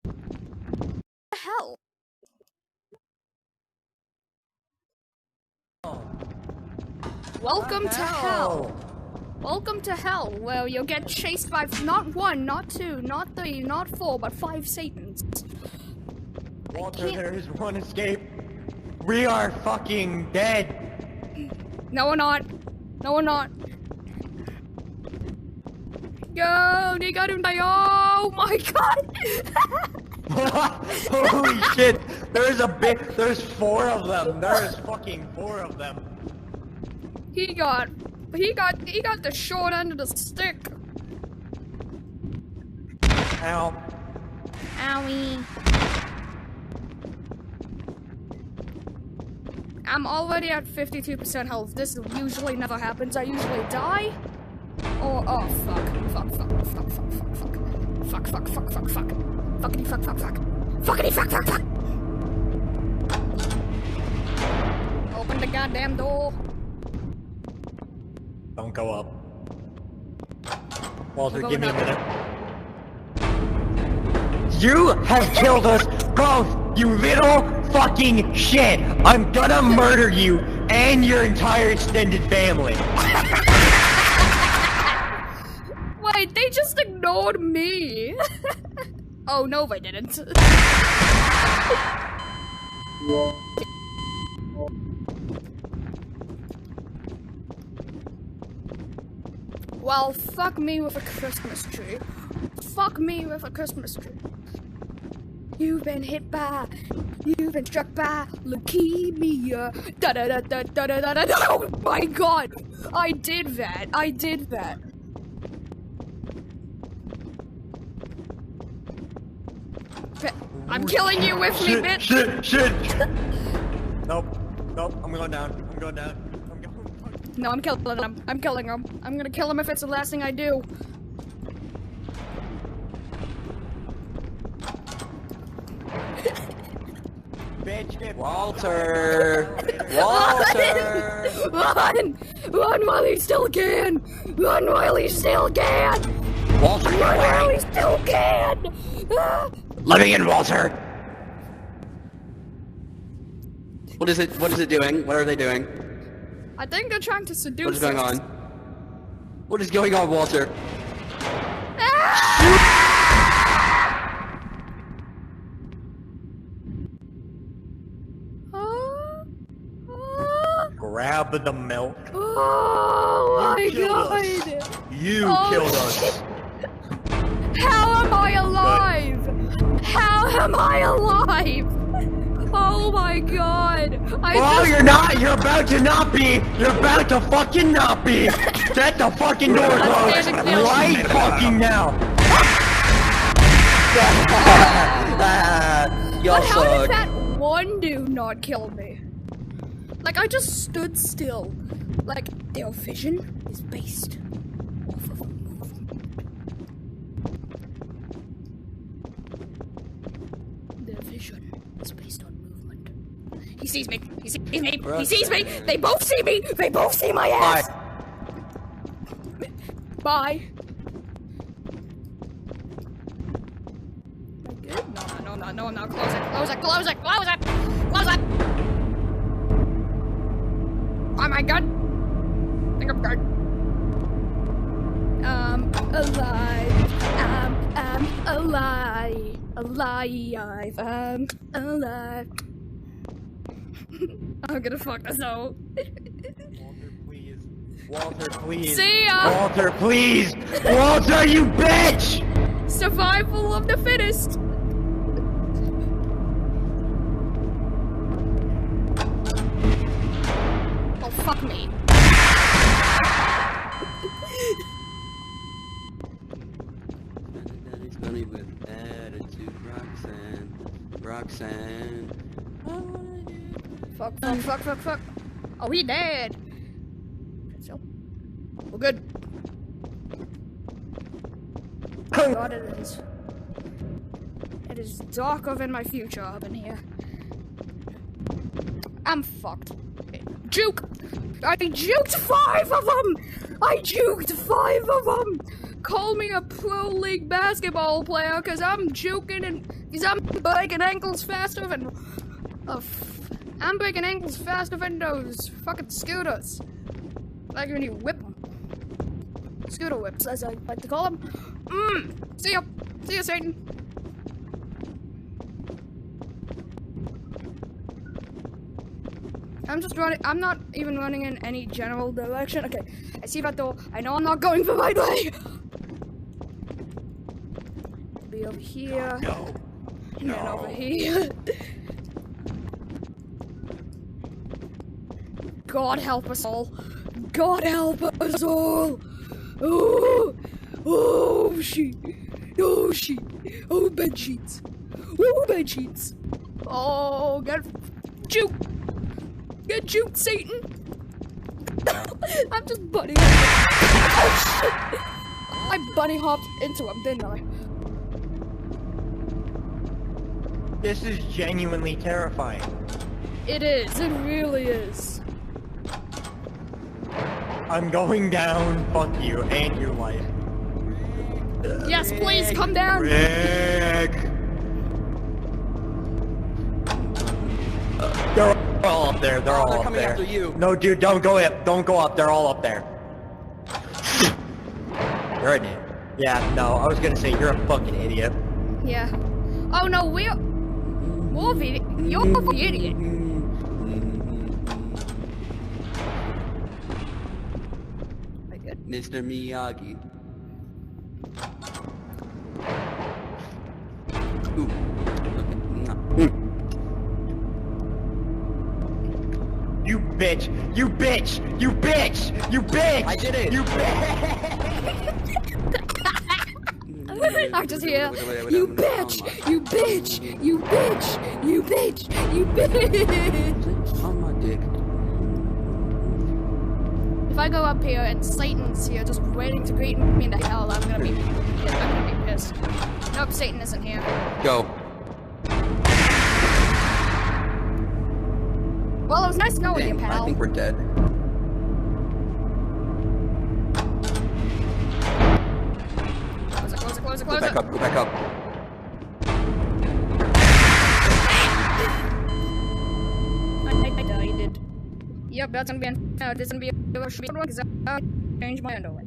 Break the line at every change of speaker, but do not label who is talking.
the hell? Welcome to hell. Welcome to hell, where you'll get chased by not 1, not 2, not 3, not 4, but 5 Satans.
Walter, there is one escape. We are fucking dead.
No, we're not. No, we're not. Go, they got him. Oh my god!
Holy shit! There's 4 of them. There is fucking 4 of them.
He got the short end of the stick.
Ow.
Owie. I'm already at 52% health. This usually never happens. I usually die. Oh fuck. Fuck. Fuckity fuck. Fuckity fuck. Open the goddamn door.
Don't go up. Walter, give me a minute. You have killed us both, you little fucking shit! I'm gonna murder you and your entire extended family.
Wait, they just ignored me. Oh no, they didn't. Well, fuck me with a Christmas tree. Fuck me with a Christmas tree. You've been struck by leukemia. Da. Oh my god! I did that. I'm killing you with me, bitch!
Shit! Nope, I'm going down.
No, I'm killing him. I'm gonna kill him if it's the last thing I do.
Bitch,
Walter!
Run while he still can!
Walter, Let me in, Walter!
What is it doing? What are they doing?
I think they're trying to seduce
What is going
us.
on? What is going on, Walter?
Grab the milk.
Oh my god!
You killed us.
How am I alive? How am I alive? Oh my god!
You're not! You're about to not be! You're about to fucking not be! Get the fucking door closed! Right fucking now!
But how did that one dude not kill me? Like, I just stood still. Like, their vision is based off of a movement. Their vision is based on movement. He sees me! He sees me! They both see me! They both see my ass! Bye! Am I good? No, I'm not. Close it! Am I good? I think I'm good. Alive. I'm alive. I'm alive. I'm gonna fuck this out.
Walter, please.
See ya!
Walter, please! Walter, you bitch!
Survival of the fittest. Oh, fuck me.
Daddy's funny with attitude, Roxanne.
Fuck. Oh, he dead. So, we're good. God, it is. It is darker than my future up in here. I'm fucked. Juke! I juked 5 of them! Call me a pro league basketball player because I'm juking and because I'm breaking ankles faster than I'm breaking ankles faster than those fucking scooters. Like when you whip them. Scooter whips, as I like to call them. See ya, Satan. I'm just running. I'm not even running in any general direction. Okay, I see that door. I know I'm not going the right way. Be over here.
No.
And then over here. God help us all. God help us all. Oh shit. Oh shit. Oh bed sheets. Oh bed sheets. Oh, get juke. Get juked, Satan! I'm just bunny hopping. Oh shit! I bunny hopped into him, didn't I?
This is genuinely terrifying.
It is. It really is.
I'm going down. Fuck you and your life.
Yes, please come down.
Rick. They're all up there. They're all
they're
up
coming
there.
after you.
No, dude, don't go up. Don't go up. They're all up there. You're an idiot. Yeah, no, I was gonna say you're a fucking idiot.
Yeah. Oh no, you're the idiot.
Mr. Miyagi. Ooh. Okay.
You bitch! You bitch! You bitch! You bitch!
I did it!
You bitch!
I'm just here. You bitch! You bitch! You bitch! You bitch! You bitch!
On my dick.
If I go up here and Satan's here just waiting to greet me in the hell, I'm gonna be pissed. Nope, Satan isn't here.
Go.
Well, it was nice knowing you,
Dang,
pal.
I think we're dead.
Close it.
Go back up, go back up.
I died. Yep, that's gonna be this gonna be a because I changed my underwear.